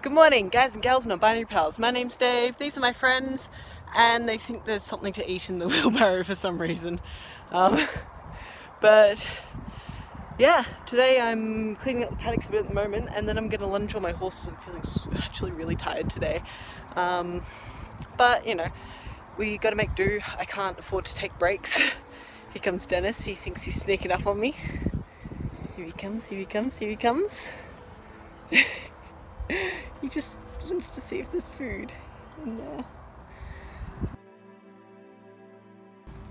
Good morning, guys and gals, non-binary pals. My name's Dave, these are my friends, and they think there's something to eat in the wheelbarrow for some reason. But yeah, today I'm cleaning up the paddocks a bit at the moment, and then I'm going to lunge on my horses. I'm feeling actually really tired today. But you know, we got to make do. I can't afford to take breaks. Here comes Dennis, he thinks he's sneaking up on me. Here he comes, here he comes, here he comes. He just wants to see if there's food in there.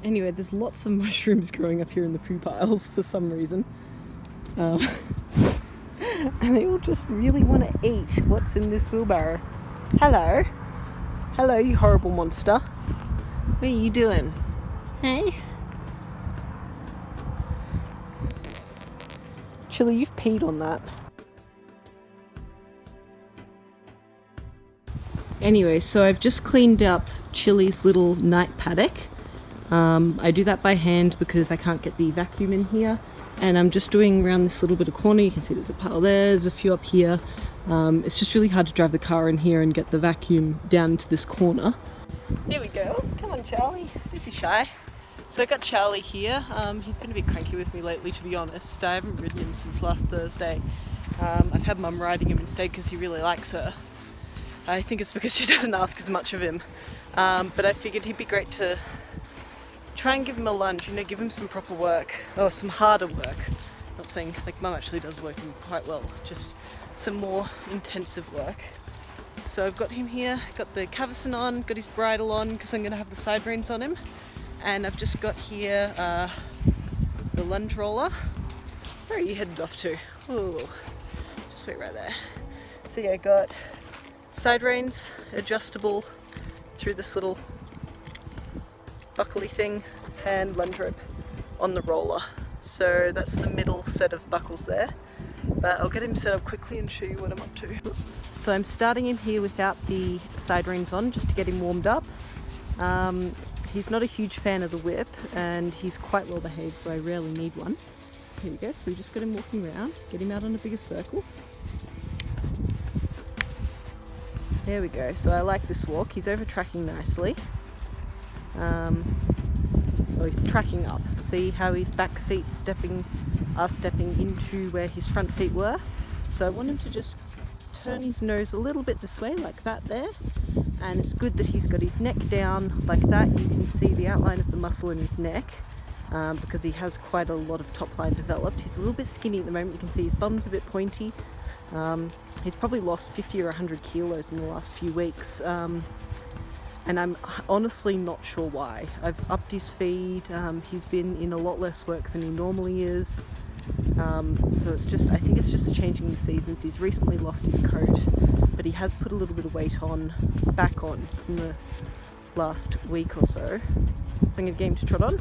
Anyway, there's lots of mushrooms growing up here in the poo piles for some reason. And they all just really want to eat what's in this wheelbarrow. Hello. Hello, you horrible monster. What are you doing? Hey? Chili, you've peed on that. Anyway, so I've just cleaned up Chili's little night paddock. I do that by hand because I can't get the vacuum in here. And I'm just doing around this little bit of corner. You can see there's a pile there, there's a few up here. It's just really hard to drive the car in here and get the vacuum down into this corner. Here we go. Come on, Charlie. Don't be shy. So I got Charlie here. He's been a bit cranky with me lately, to be honest. I haven't ridden him since last Thursday. I've had Mum riding him instead because he really likes her. I think it's because she doesn't ask as much of him. But I figured he'd be great to try and give him a lunge, you know, give him some proper work, or some harder work. Not saying, like, Mum actually does work him quite well, just some more intensive work. So I've got him here, got the cavesson on, got his bridle on because I'm going to have the side reins on him. And I've just got here the lunge roller. Where are you headed off to? Oh, just wait right there. So yeah, I got side reins, adjustable through this little buckly thing, and lunge rope on the roller. So that's the middle set of buckles there. But I'll get him set up quickly and show you what I'm up to. So I'm starting him here without the side reins on, just to get him warmed up. He's not a huge fan of the whip, and he's quite well behaved, so I rarely need one. Here we go, so we just got him walking around, get him out on a bigger circle. There we go, so I like this walk. He's over tracking nicely. Oh, he's tracking up. See how his back feet are stepping into where his front feet were? So I want him to just turn his nose a little bit this way, like that there. And it's good that he's got his neck down like that. You can see the outline of the muscle in his neck because he has quite a lot of top line developed. He's a little bit skinny at the moment. You can see his bum's a bit pointy. He's probably lost 50 or 100 kilos in the last few weeks, and I'm honestly not sure why. I've upped his feed, he's been in a lot less work than he normally is, so it's just, I think it's just a changing the seasons. He's recently lost his coat, but he has put a little bit of weight back on in the last week or so. So I'm going to get him to trot on.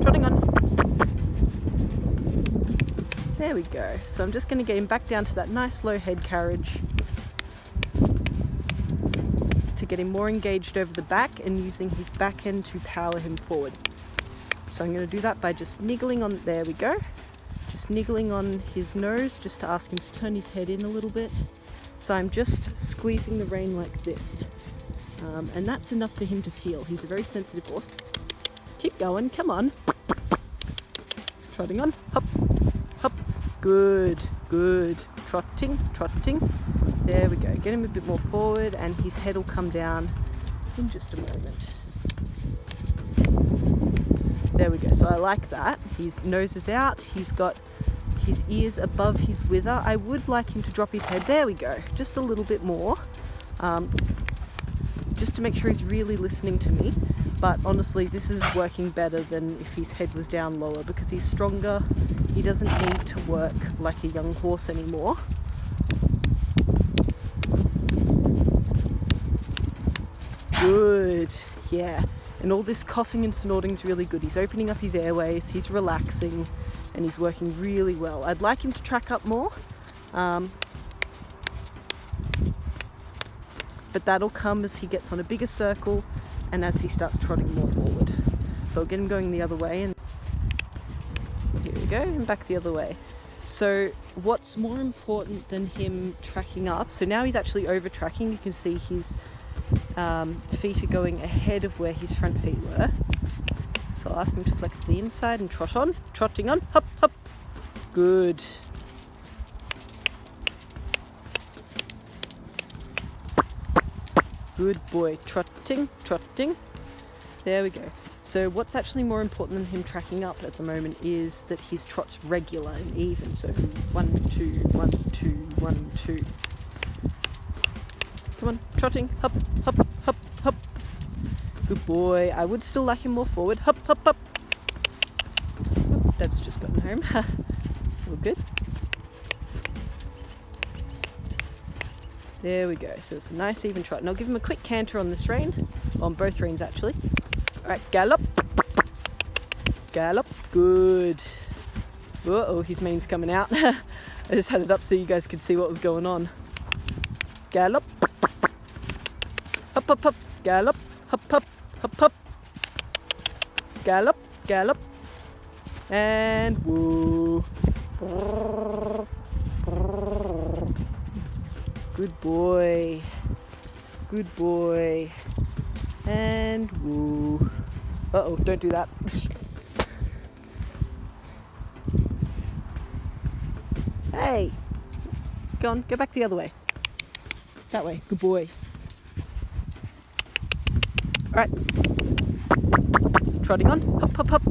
Trotting on. There we go. So I'm just going to get him back down to that nice low head carriage to get him more engaged over the back and using his back end to power him forward. So I'm going to do that by just niggling on, there we go, just niggling on his nose just to ask him to turn his head in a little bit. So I'm just squeezing the rein like this, and that's enough for him to feel. He's a very sensitive horse. Keep going, come on. Trotting on, hop. Hop, good, good. Trotting, trotting. There we go. Get him a bit more forward and his head will come down in just a moment. There we go. So I like that. His nose is out. He's got his ears above his wither. I would like him to drop his head. There we go. Just a little bit more. Just to make sure he's really listening to me. But honestly, this is working better than if his head was down lower because he's stronger. He doesn't need to work like a young horse anymore. Good, yeah. And all this coughing and snorting is really good. He's opening up his airways, he's relaxing, and he's working really well. I'd like him to track up more. But that'll come as he gets on a bigger circle and as he starts trotting more forward. So I'll get him going the other way, and here we go, and back the other way. So what's more important than him tracking up, so now he's actually over tracking, you can see his feet are going ahead of where his front feet were. So I'll ask him to flex to the inside and trot on, trotting on, hop, hop. Good. Good boy, trotting, trotting. There we go. So what's actually more important than him tracking up at the moment is that his trot's regular and even. So 1, 2, 1, 2, 1, 2. Come on, trotting, hop, hop, hop, hop. Good boy. I would still like him more forward. Hop, hop, hop. Oop, Dad's just gotten home. It's all good. There we go. So it's a nice even trot. And I'll give him a quick canter on this rein. On both reins actually. Alright, gallop. Gallop. Good. Uh-oh, his mane's coming out. I just had it up so you guys could see what was going on. Gallop. Hop, hop, hop. Gallop. Hop, hop, hop, hop. Gallop, gallop. And woo. Good boy. Good boy. And woo. Uh-oh, don't do that. Hey. Go on, go back the other way. That way, good boy. Alright. Trotting on, hop, hop, hop.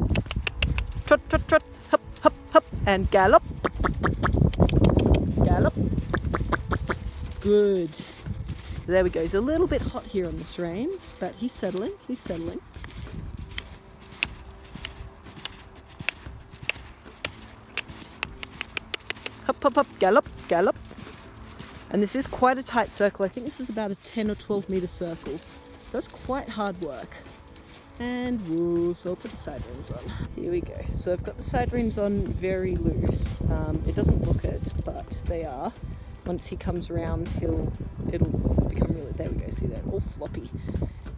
Trot, trot, trot, hop, hop, hop. And gallop. Gallop. Good. So there we go. He's a little bit hot here on this rein, but he's settling, he's settling. Hop, hop, hop, gallop, gallop. And this is quite a tight circle. I think this is about a 10 or 12 meter circle. So that's quite hard work. And woo, so I'll put the side reins on. Here we go. So I've got the side reins on very loose. It doesn't look it, but they are. Once he comes around, it'll become really, there we go, see they're all floppy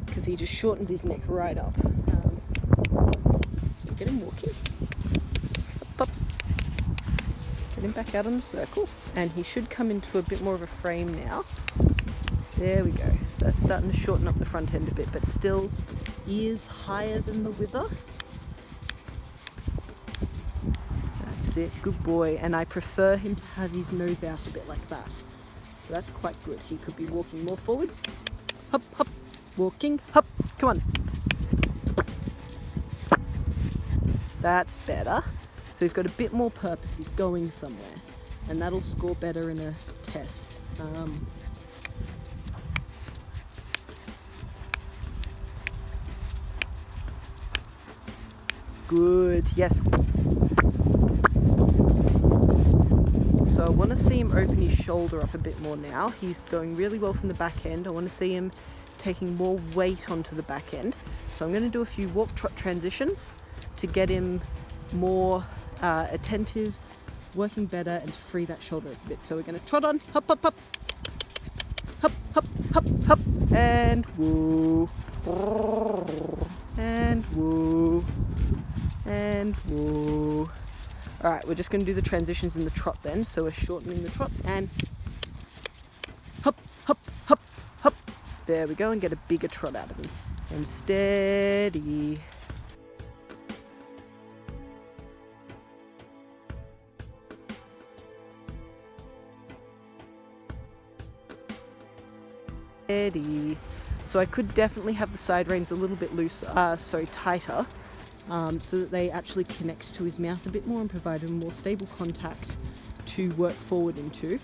because he just shortens his neck right up. So get him walking. Up, up. Get him back out on the circle. And he should come into a bit more of a frame now. There we go. So that's starting to shorten up the front end a bit, but still ears higher than the wither. That's it, good boy. And I prefer him to have his nose out a bit like that. So that's quite good. He could be walking more forward. Hop, hop, walking, hop, come on. That's better. So he's got a bit more purpose, he's going somewhere. And that'll score better in a test. Good, yes. So I want to see him open his shoulder up a bit more now. He's going really well from the back end. I want to see him taking more weight onto the back end. So I'm going to do a few walk-trot transitions to get him more attentive, working better, and to free that shoulder a bit. So we're going to trot on, hop, hop, hop. Hop, hop, hop, hop, and woo. And woo. And woo. Alright, we're just going to do the transitions in the trot then. So we're shortening the trot and hop, hop, hop, hop. There we go, and get a bigger trot out of him. And steady. Steady. So I could definitely have the side reins a little bit loose, tighter. So that they actually connect to his mouth a bit more and provide him more stable contact to work forward into.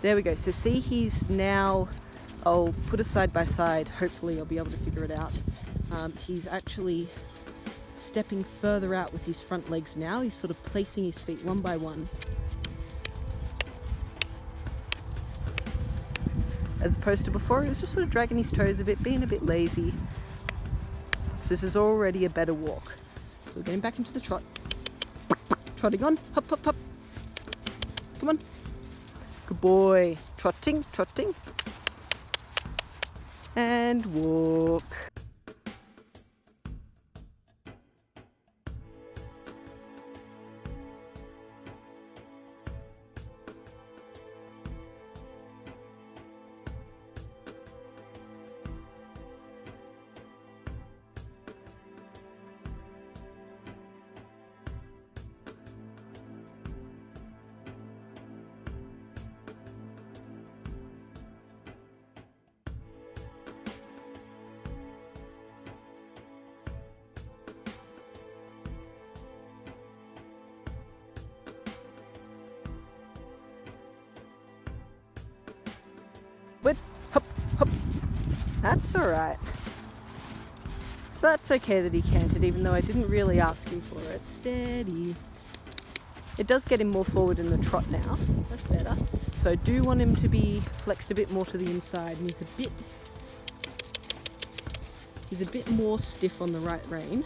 There we go. So see, he's now, I'll put us side by side, hopefully I'll be able to figure it out. He's actually stepping further out with his front legs now. He's sort of placing his feet one by one. As opposed to before, he was just sort of dragging his toes a bit, being a bit lazy. So this is already a better walk. So we're getting back into the trot. Trotting on, hop, hop, hop. Come on. Good boy. Trotting, trotting. And walk. With hop, hop. That's alright. So that's okay that he cantered, even though I didn't really ask him for it. Steady. It does get him more forward in the trot now. That's better. So I do want him to be flexed a bit more to the inside, and he's a bit more stiff on the right rein.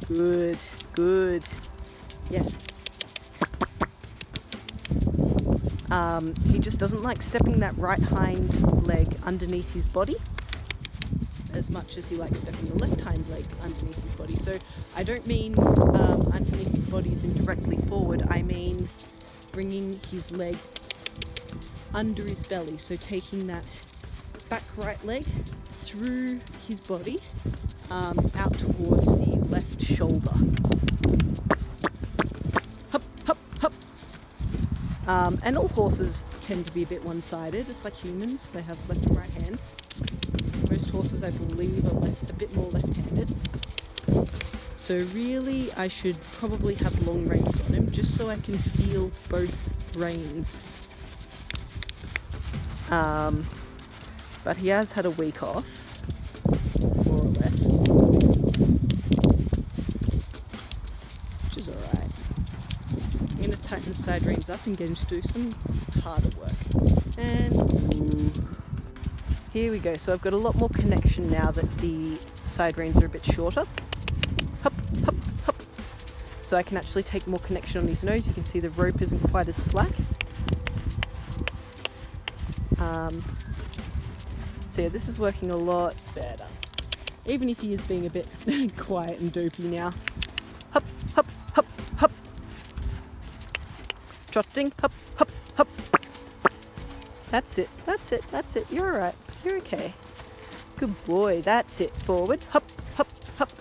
Good, good. Yes. He just doesn't like stepping that right hind leg underneath his body as much as he likes stepping the left hind leg underneath his body. So I don't mean underneath his body as in directly forward, I mean bringing his leg under his belly. So taking that back right leg through his body out towards the left shoulder. Hop, hop, hop. And all horses tend to be a bit one-sided. It's like humans, they have left and right hands. Most horses, I believe, are a bit more left-handed. So really, I should probably have long reins on him, just so I can feel both reins. But he has had a week off, more or less, which is alright. I'm going to tighten the side reins up and get him to do some harder work. And ooh. Here we go. So I've got a lot more connection now that the side reins are a bit shorter. Hop, hop, hop. So I can actually take more connection on his nose. You can see the rope isn't quite as slack. So yeah, this is working a lot better. Even if he is being a bit quiet and dopey now. Hop, hop, hop, hop. Trotting, hop, hop, hop. That's it, that's it, that's it. You're alright. You're okay. Good boy. That's it. Forward. Hop, hop, hop.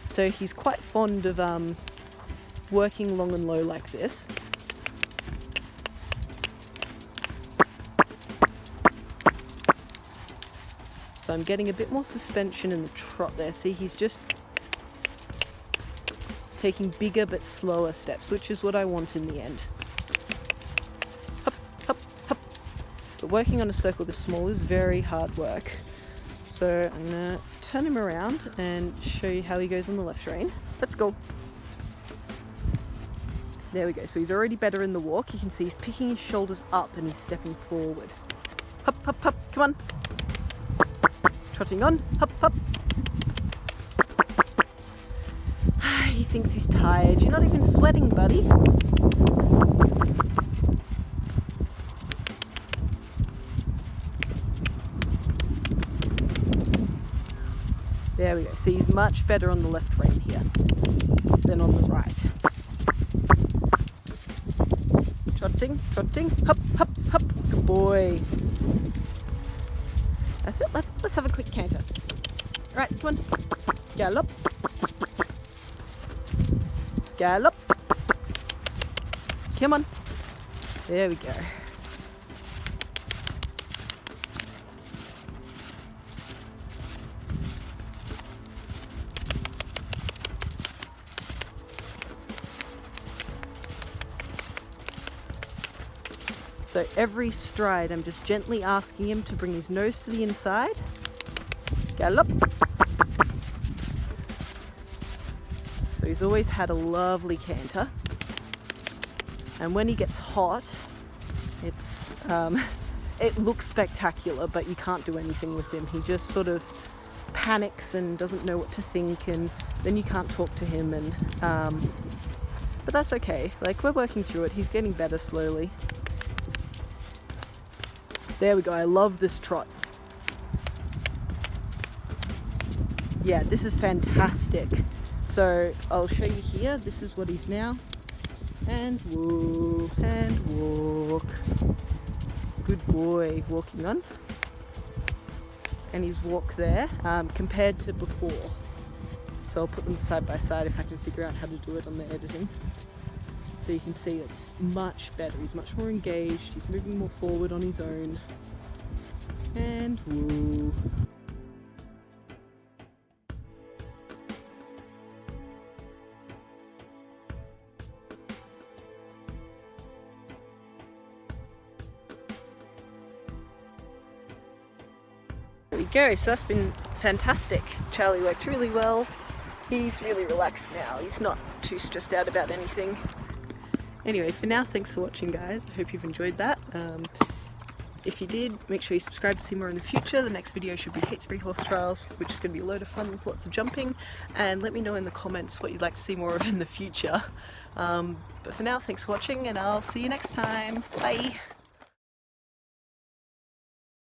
So he's quite fond of working long and low like this. So I'm getting a bit more suspension in the trot there. See, he's just taking bigger but slower steps, which is what I want in the end. Hop, hop, hop. But working on a circle this small is very hard work. So I'm going to turn him around and show you how he goes on the left rein. Let's go. There we go. So he's already better in the walk. You can see he's picking his shoulders up and he's stepping forward. Hop, hop, hop. Come on. Trotting on. Hop, hop. He thinks he's tired. You're not even sweating, buddy. There we go. See, he's much better on the left rein here than on the right. Trotting, trotting. Hop, hop, hop. Good boy. That's it. Let's have a quick canter. All right, come on. Gallop. Gallop. Come on. There we go. So every stride, I'm just gently asking him to bring his nose to the inside. Gallop. So he's always had a lovely canter. And when he gets hot, it looks spectacular, but you can't do anything with him. He just sort of panics and doesn't know what to think, and then you can't talk to him, and but that's okay. Like, we're working through it. He's getting better slowly. There we go. I love this trot. Yeah, this is fantastic. So I'll show you here. This is what he's now. And whoa, and walk. Good boy, walking on. And his walk there, compared to before. So I'll put them side by side if I can figure out how to do it on the editing. So you can see it's much better. He's much more engaged. He's moving more forward on his own. And woo. There we go, so that's been fantastic. Charlie worked really well. He's really relaxed now. He's not too stressed out about anything. Anyway, for now, thanks for watching, guys. I hope you've enjoyed that. If you did, make sure you subscribe to see more in the future. The next video should be Heytesbury Horse Trials, which is going to be a load of fun with lots of jumping. And let me know in the comments what you'd like to see more of in the future. But for now, thanks for watching, and I'll see you next time. Bye!